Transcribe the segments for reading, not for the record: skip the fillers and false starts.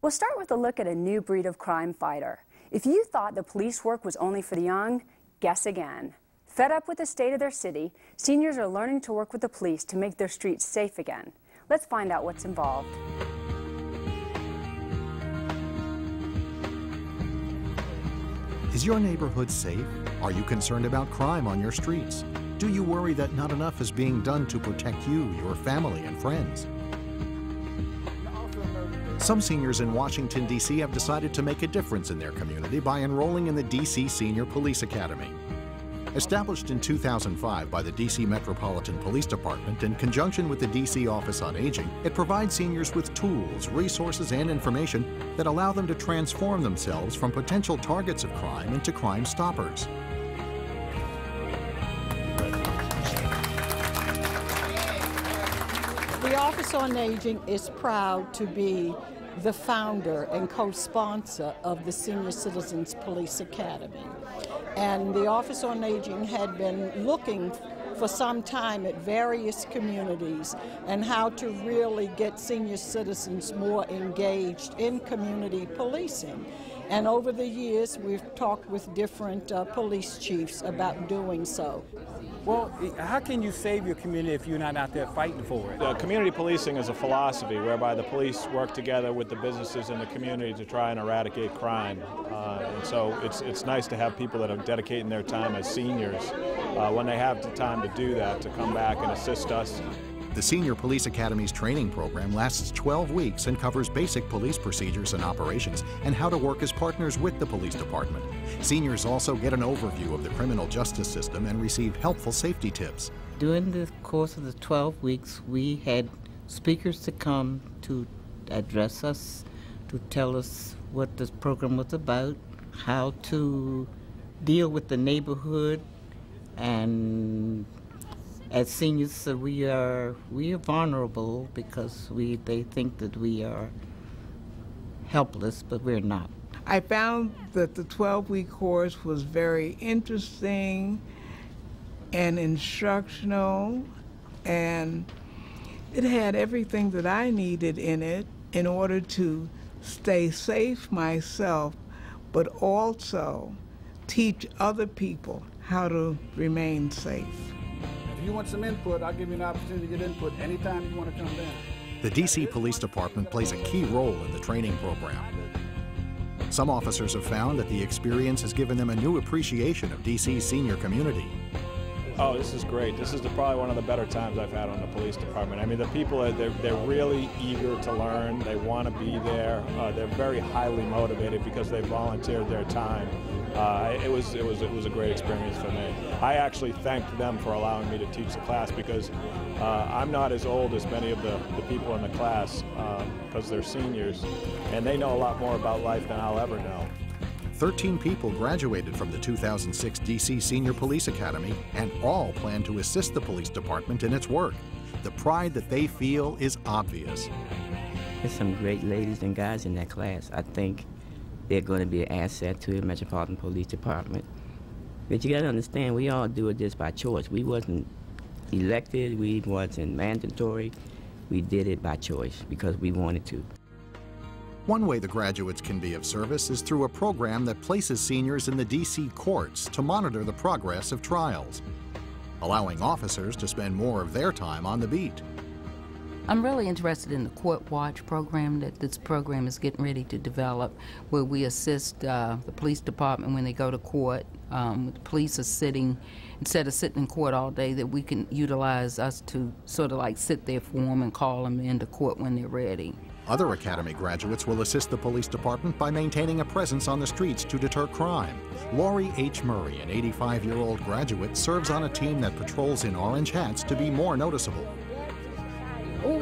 We'll start with a look at a new breed of crime fighter. If you thought the police work was only for the young, guess again. Fed up with the state of their city, seniors are learning to work with the police to make their streets safe again. Let's find out what's involved. Is your neighborhood safe? Are you concerned about crime on your streets? Do you worry that not enough is being done to protect you, your family, and friends? Some seniors in Washington, D.C. have decided to make a difference in their community by enrolling in the D.C. Senior Police Academy. Established in 2005 by the D.C. Metropolitan Police Department in conjunction with the D.C. Office on Aging, it provides seniors with tools, resources, and information that allow them to transform themselves from potential targets of crime into crime stoppers. The Office on Aging is proud to be the founder and co-sponsor of the Senior Citizens Police Academy. And the Office on Aging had been looking for some time at various communities and how to really get senior citizens more engaged in community policing. And over the years, we've talked with different police chiefs about doing so. Well, how can you save your community if you're not out there fighting for it? Community policing is a philosophy whereby the police work together with the businesses in the community to try and eradicate crime. And so it's nice to have people that are dedicating their time as seniors when they have the time to do that, to come back and assist us. The Senior Police Academy's training program lasts 12 weeks and covers basic police procedures and operations and how to work as partners with the police department. Seniors also get an overview of the criminal justice system and receive helpful safety tips. During the course of the 12 weeks, we had speakers to come to address us, to tell us what this program was about, how to deal with the neighborhood, and as seniors, we are vulnerable because they think that we are helpless, but we're not. I found that the 12-week course was very interesting and instructional, and it had everything that I needed in it in order to stay safe myself, but also teach other people how to remain safe. If you want some input, I'll give you an opportunity to get input anytime you want to come down. The D.C. Police Department plays a key role in the training program. Some officers have found that the experience has given them a new appreciation of D.C.'s senior community. Oh, this is great. This is probably one of the better times I've had on the police department. I mean, the people, they're really eager to learn. They want to be there. They're very highly motivated because they volunteered their time. It was a great experience for me. I actually thanked them for allowing me to teach the class because I'm not as old as many of the people in the class because they're seniors, and they know a lot more about life than I'll ever know. 13 people graduated from the 2006 D.C. Senior Police Academy, and all plan to assist the police department in its work. The pride that they feel is obvious. There's some great ladies and guys in that class. I think they're going to be an asset to the Metropolitan Police Department. But you got to understand, we all do it just by choice. We wasn't elected, we wasn't mandatory. We did it by choice because we wanted to. One way the graduates can be of service is through a program that places seniors in the D.C. courts to monitor the progress of trials, allowing officers to spend more of their time on the beat. I'm really interested in the Court Watch program that this program is getting ready to develop, where we assist the police department when they go to court. The police are sitting, instead of sitting in court all day, that we can utilize us to sort of like sit there for them and call them into court when they're ready. Other Academy graduates will assist the police department by maintaining a presence on the streets to deter crime. Lori H. Murray, an 85-year-old graduate, serves on a team that patrols in orange hats to be more noticeable. We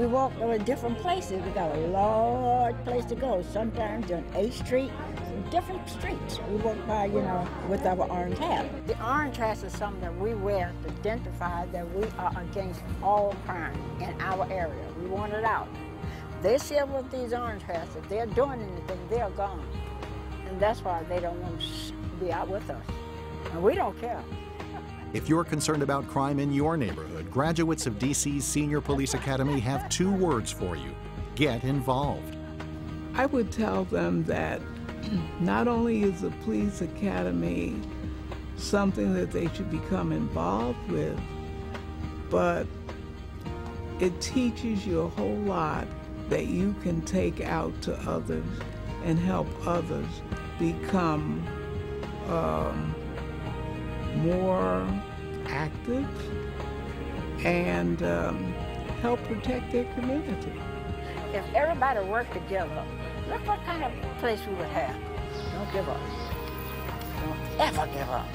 walk to different places. We got a large place to go. Sometimes on 8th Street, different streets. We walk by, with our orange hat. The orange hat is something that we wear to identify that we are against all crime in our area. We want it out. They see with these orange hats, if they're doing anything, they're gone. And that's why they don't want to be out with us. And we don't care. If you're concerned about crime in your neighborhood, graduates of D.C.'s Senior Police Academy have 2 words for you: get involved. I would tell them that not only is the police academy something that they should become involved with, but it teaches you a whole lot that you can take out to others and help others become more active and help protect their community. If everybody worked together, look what kind of place we would have. Don't give up. Don't ever give up.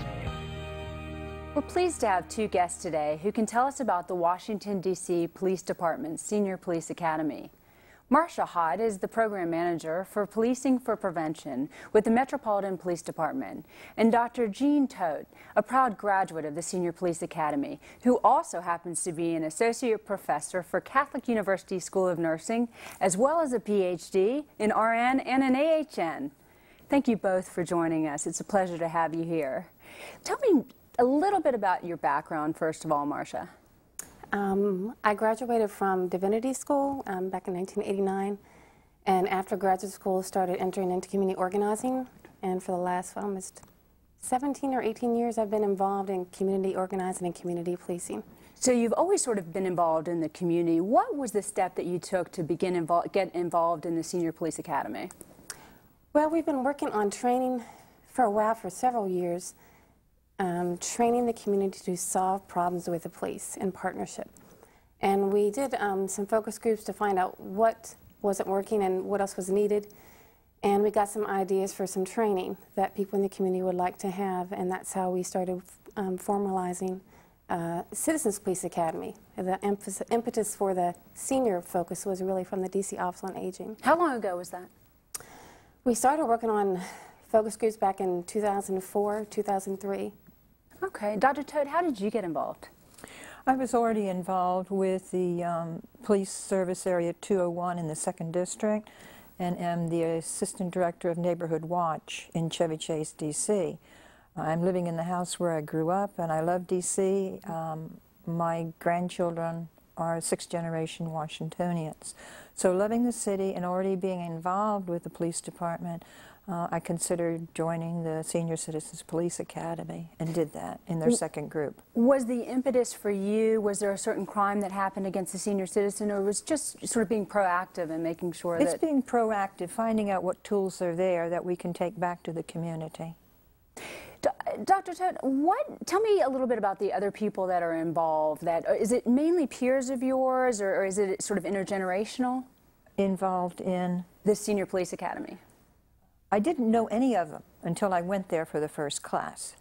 We're pleased to have two guests today who can tell us about the Washington, D.C. Police Department's Senior Police Academy. Marsha Hott is the program manager for Policing for Prevention with the Metropolitan Police Department, and Dr. Toth, a proud graduate of the Senior Police Academy, who also happens to be an associate professor for Catholic University School of Nursing, as well as a PhD in RN and an AHN. Thank you both for joining us. It's a pleasure to have you here. Tell me a little bit about your background, first of all, Marsha. I graduated from Divinity School back in 1989, and after graduate school started entering into community organizing, and for the last almost 17 or 18 years I've been involved in community organizing and community policing. So you've always sort of been involved in the community. What was the step that you took to begin get involved in the Senior Police Academy? Well, we've been working on training for a while, for several years, training the community to solve problems with the police in partnership. And we did some focus groups to find out what wasn't working and what else was needed. And we got some ideas for some training that people in the community would like to have, and that's how we started formalizing Citizens Police Academy. The impetus for the senior focus was really from the D.C. Office on Aging. How long ago was that? We started working on focus groups back in 2004, 2003. Okay. Dr. Toth, how did you get involved? I was already involved with the Police Service Area 201 in the 2nd District, and am the Assistant Director of Neighborhood Watch in Chevy Chase, D.C. I'm living in the house where I grew up, and I love D.C. My grandchildren are 6th-generation Washingtonians. So loving the city and already being involved with the police department, I considered joining the Senior Citizens Police Academy and did that in their 2nd group. Was the impetus for you, was there a certain crime that happened against a senior citizen, or was just sort of being proactive and making sure that... It's being proactive, finding out what tools are there that we can take back to the community. Dr. Toth, tell me a little bit about the other people that are involved. Is it mainly peers of yours, or is it sort of intergenerational? Involved in? The Senior Police Academy. I didn't know any of them until I went there for the first class.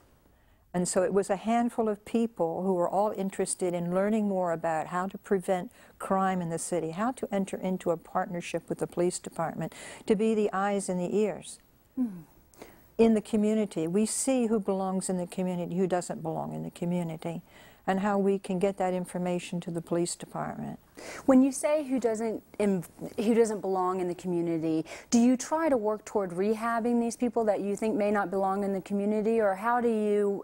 And so it was a handful of people who were all interested in learning more about how to prevent crime in the city, how to enter into a partnership with the police department, to be the eyes and the ears. In the community. We see who belongs in the community, who doesn't belong in the community, and how we can get that information to the police department. When you say who doesn't belong in the community, do you try to work toward rehabbing these people that you think may not belong in the community, or how do you,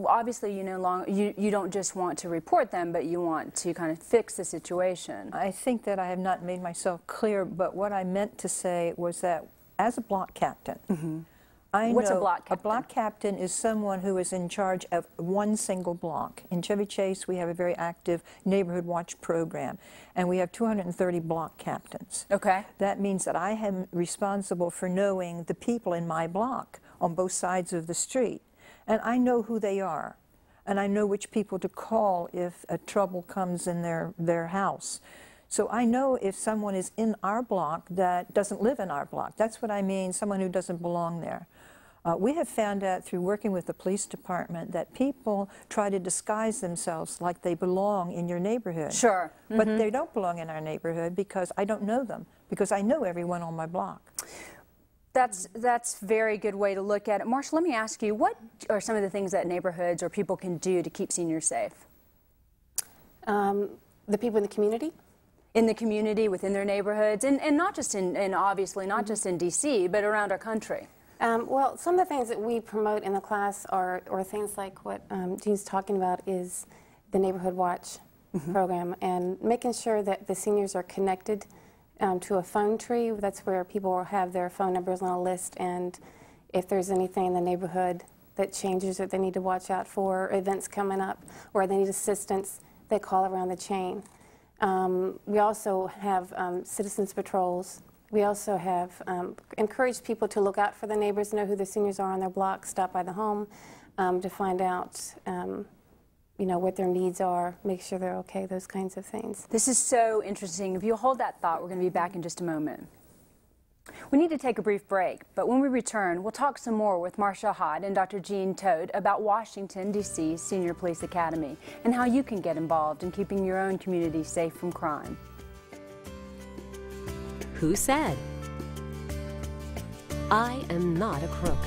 obviously you don't just want to report them, but you want to kind of fix the situation? I think that I have not made myself clear, but what I meant to say was that as a block captain, What's a block captain? A block captain is someone who is in charge of one single block. In Chevy Chase, we have a very active neighborhood watch program, and we have 230 block captains. Okay. That means that I am responsible for knowing the people in my block on both sides of the street, and I know who they are, and I know which people to call if a trouble comes in their house. So I know if someone is in our block that doesn't live in our block. That's what I mean, someone who doesn't belong there. We have found out through working with the police department that people try to disguise themselves like they belong in your neighborhood. Sure. But they don't belong in our neighborhood because I don't know them, because I know everyone on my block. That's a very good way to look at it. Marsha, let me ask you, what are some of the things that neighborhoods or people can do to keep seniors safe? The people in the community? In the community, within their neighborhoods, and not just obviously not just in D.C., but around our country. Well, some of the things that we promote in the class are things like what Jean's talking about is the Neighborhood Watch program, and making sure that the seniors are connected to a phone tree. That's where people will have their phone numbers on a list, and if there's anything in the neighborhood that changes that they need to watch out for, or events coming up, or they need assistance, they call around the chain. We also have citizens patrols. We also have encouraged people to look out for the neighbors, know who the seniors are on their block, stop by the home to find out you know, what their needs are, make sure they're okay, those kinds of things. This is so interesting. If you hold that thought, we're going to be back in just a moment. We need to take a brief break, but when we return, we'll talk some more with Marsha Hott and Dr. Toth about Washington, D.C. Senior Police Academy and how you can get involved in keeping your own community safe from crime. Who said, "I am not a crook"?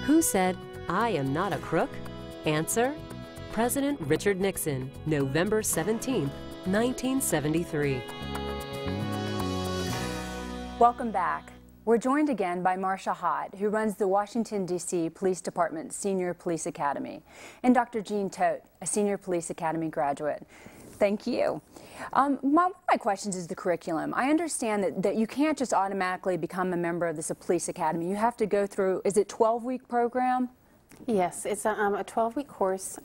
Who said, "I am not a crook"? Answer, President Richard Nixon, November 17, 1973. Welcome back. We're joined again by Marsha Hott, who runs the Washington, D.C. Police Department Senior Police Academy, and Dr. Toth, a Senior Police Academy graduate. Thank you. One of my questions is the curriculum. I understand that you can't just automatically become a member of this police academy. You have to go through, is it a 12-week program? Yes, it's a 12-week course.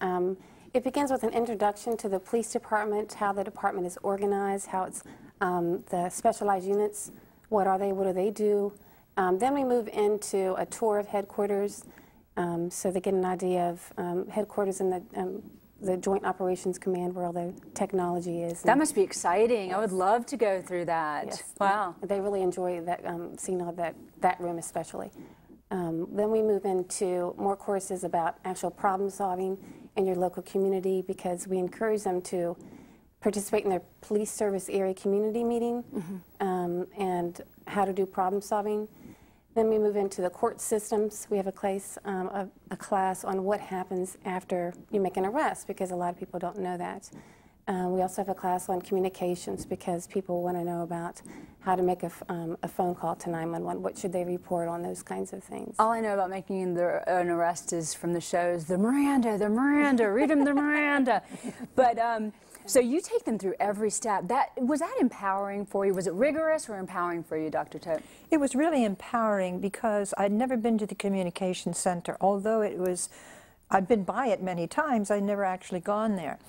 It begins with an introduction to the police department, how the department is organized, how it's the specialized units, what are they, what do they do. Then we move into a tour of headquarters, so they get an idea of headquarters in the Joint Operations Command where all the technology is. That must be exciting. Yes. I would love to go through that. Yes. Wow. They really enjoy that, seeing all that room especially. Then we move into more courses about actual problem solving in your local community, because we encourage them to participate in their police service area community meeting, and how to do problem solving. Then we move into the court systems. We have a class on what happens after you make an arrest, because a lot of people don't know that. We also have a class on communications, because people want to know about how to make a phone call to 911. What should they report on, those kinds of things. All I know about making an arrest is from the shows, the Miranda, read them the Miranda. But so you take them through every step. Was that empowering for you? Was it rigorous or empowering for you, Dr. Toth? It was really empowering, because I'd never been to the communication center. Although I'd been by it many times, I'd never actually gone there.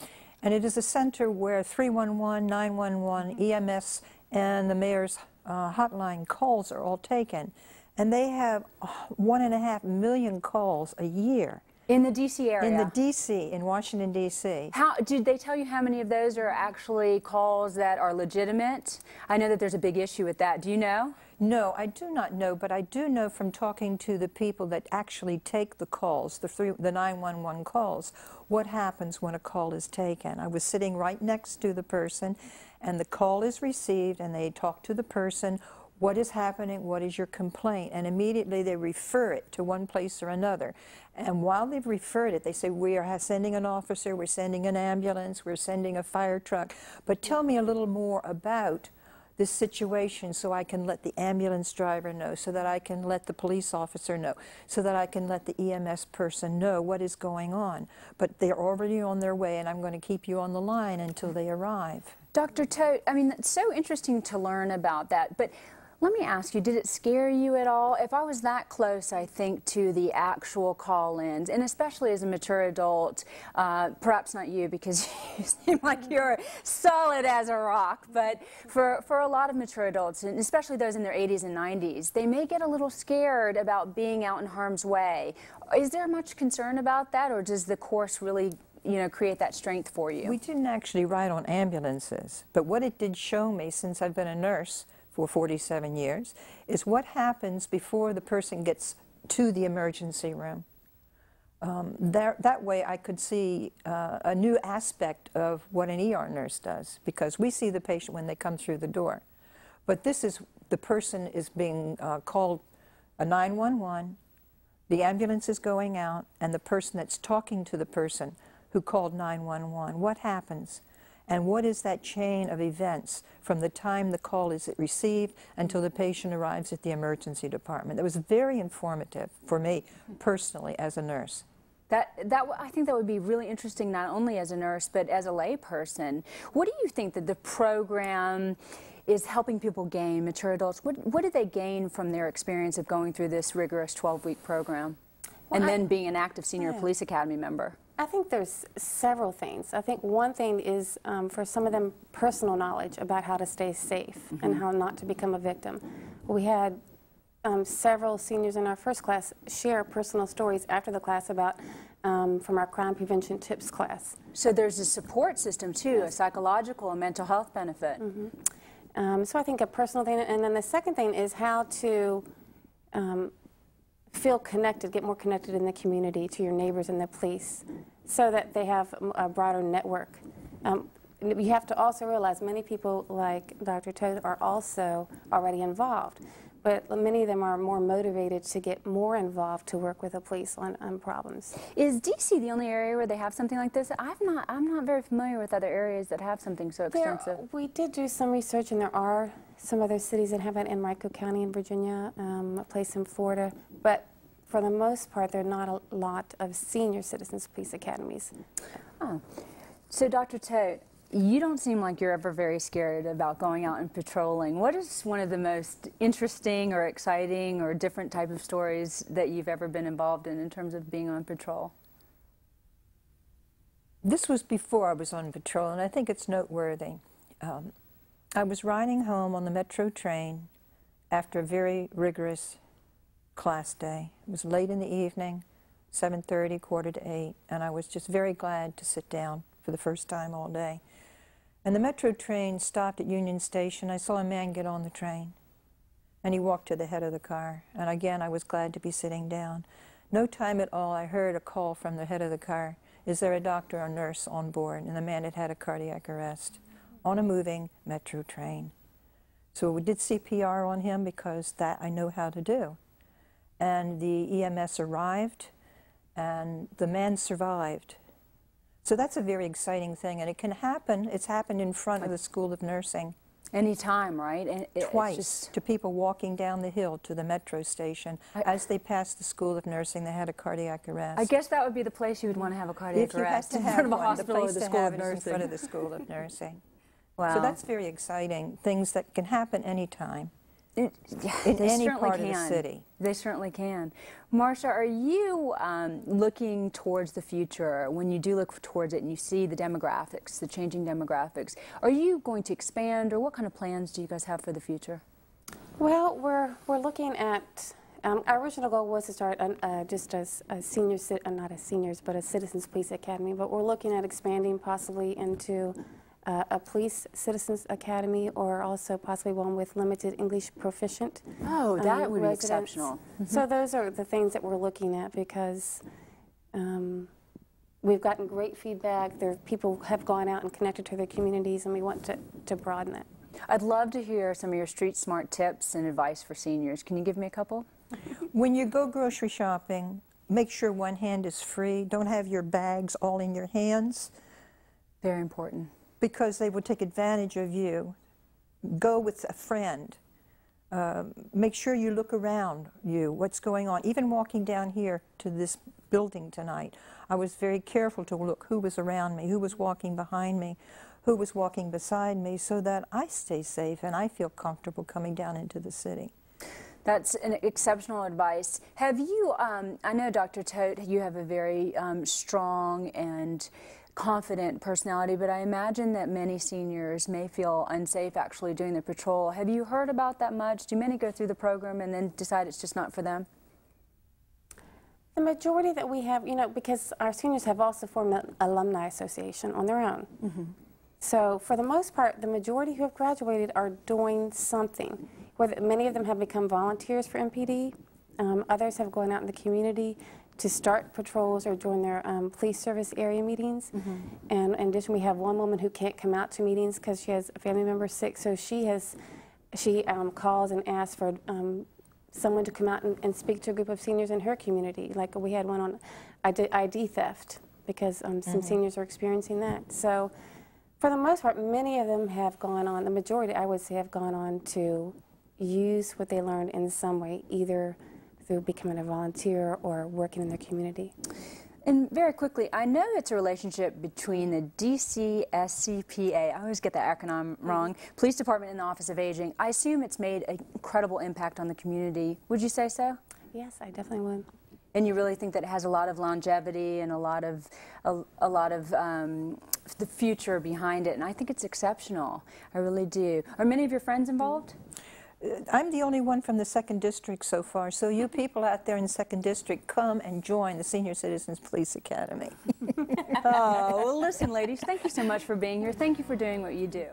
And it is a center where 311, 911, EMS, and the mayor's hotline calls are all taken. And they have 1.5 million calls a year. In the D.C. area? In the D.C., in Washington, D.C. Did they tell you how many of those are actually calls that are legitimate? I know that there's a big issue with that. Do you know? No, I do not know, but I do know from talking to the people that actually take the calls, the 911 calls, what happens when a call is taken. I was sitting right next to the person, and the call is received, and they talk to the person. What is happening? What is your complaint? And immediately they refer it to one place or another. And while they've referred it, they say, we are sending an officer, we're sending an ambulance, we're sending a fire truck. But tell me a little more about this situation, so I can let the ambulance driver know, so that I can let the police officer know, so that I can let the EMS person know what is going on. But they're already on their way, and I'm going to keep you on the line until they arrive. Dr. Toth, I mean, it's so interesting to learn about that, but let me ask you, did it scare you at all? If I was that close, I think, to the actual call-ins, and especially as a mature adult, perhaps not you, because you seem like you're solid as a rock, but for a lot of mature adults, and especially those in their 80s and 90s, they may get a little scared about being out in harm's way. Is there much concern about that, or does the course really, create that strength for you? We didn't actually ride on ambulances, but what it did show me, since I've been a nurse for 47 years, is what happens before the person gets to the emergency room. That way I could see a new aspect of what an ER nurse does, because we see the patient when they come through the door. But this is, the person is being called a 911, the ambulance is going out, and the person that's talking to the person who called 911, what happens? And what is that chain of events from the time the call is received until the patient arrives at the emergency department? That was very informative for me personally as a nurse. I think that would be really interesting, not only as a nurse, but as a lay person. What do you think that the program is helping people gain, mature adults? What do they gain from their experience of going through this rigorous 12-week program and then being an active senior police academy member? I think there's several things. I think one thing is for some of them personal knowledge about how to stay safe and how not to become a victim. We had several seniors in our first class share personal stories after the class about from our crime prevention tips class. So there's a support system too, a psychological and mental health benefit. So I think a personal thing, and then the second thing is how to feel connected, get more connected in the community to your neighbors and the police so that they have a broader network. You have to also realize many people like Dr. Toth are also already involved, but many of them are more motivated to get more involved to work with the police on problems. Is DC the only area where they have something like this? I'm not very familiar with other areas that have something so extensive. We did do some research, and there are some other cities that have it in Maricopa County in Virginia, a place in Florida, but for the most part, there are not a lot of senior citizens police academies. Oh, so Dr. Toth, you don't seem like you're ever very scared about going out and patrolling. What is one of the most interesting or exciting or different type of stories that you've ever been involved in terms of being on patrol? This was before I was on patrol, and I think it's noteworthy. I was riding home on the Metro train after a very rigorous class day. It was late in the evening, 7:30, quarter to 8, and I was just very glad to sit down for the first time all day. And the Metro train stopped at Union Station. I saw a man get on the train, and he walked to the head of the car. And again, I was glad to be sitting down. No time at all, I heard a call from the head of the car. Is there a doctor or nurse on board? And the man had had a cardiac arrest on a moving Metro train. So we did CPR on him because that I know how to do. And the EMS arrived, and the man survived. So that's a very exciting thing, and it can happen. It's happened in front of the School of Nursing. Anytime, right? And Twice, to people walking down the hill to the Metro station. As they passed the School of Nursing, they had a cardiac arrest. I guess that would be the place you would want to have a cardiac arrest. If you had to have one, the place to have it is in front of the School of Nursing. Wow. So that's very exciting, things that can happen anytime. In any part of the city. They certainly can. Marsha, are you looking towards the future? When you do look towards it and you see the demographics, the changing demographics, are you going to expand, or what kind of plans do you guys have for the future? Well, we're looking at, our original goal was to start just as a senior, not as seniors, but a Citizens Police Academy, but we're looking at expanding possibly into a police citizens academy, or also possibly one with limited English proficient. Oh, that would be exceptional. So those are the things that we're looking at, because we've gotten great feedback. People have gone out and connected to their communities, and we want to broaden that. I'd love to hear some of your street smart tips and advice for seniors. Can you give me a couple? When you go grocery shopping, make sure one hand is free. Don't have your bags all in your hands. Very important. Because they will take advantage of you. Go with a friend. Make sure you look around you, what's going on. Even walking down here to this building tonight, I was very careful to look who was around me, who was walking behind me, who was walking beside me, so that I stay safe and I feel comfortable coming down into the city. That's an exceptional advice. Have you, I know Dr. Toth, you have a very strong and confident personality, but I imagine that many seniors may feel unsafe actually doing the patrol. Have you heard about that much? Do many go through the program and then decide it's just not for them? The majority that we have, because our seniors have also formed an alumni association on their own. So for the most part, the majority who have graduated are doing something. Many of them have become volunteers for MPD. Others have gone out in the community to start patrols or join their police service area meetings. And in addition, we have one woman who can't come out to meetings because she has a family member sick, so she calls and asks for someone to come out and speak to a group of seniors in her community. Like we had one on ID theft, because some seniors are experiencing that. So for the most part, many of them have gone on, the majority I would say have gone on to use what they learned in some way, either through becoming a volunteer or working in their community. And very quickly, I know it's a relationship between the DCSCPA, I always get that acronym wrong, Police Department and the Office of Aging. I assume it's made an incredible impact on the community. Would you say so? Yes, I definitely would. And you really think that it has a lot of longevity and a lot of the future behind it, and I think it's exceptional. I really do. Are many of your friends involved? I'm the only one from the 2nd District so far, so you people out there in the 2nd District, come and join the Senior Citizens Police Academy. Oh, well, listen, ladies, thank you so much for being here. Thank you for doing what you do.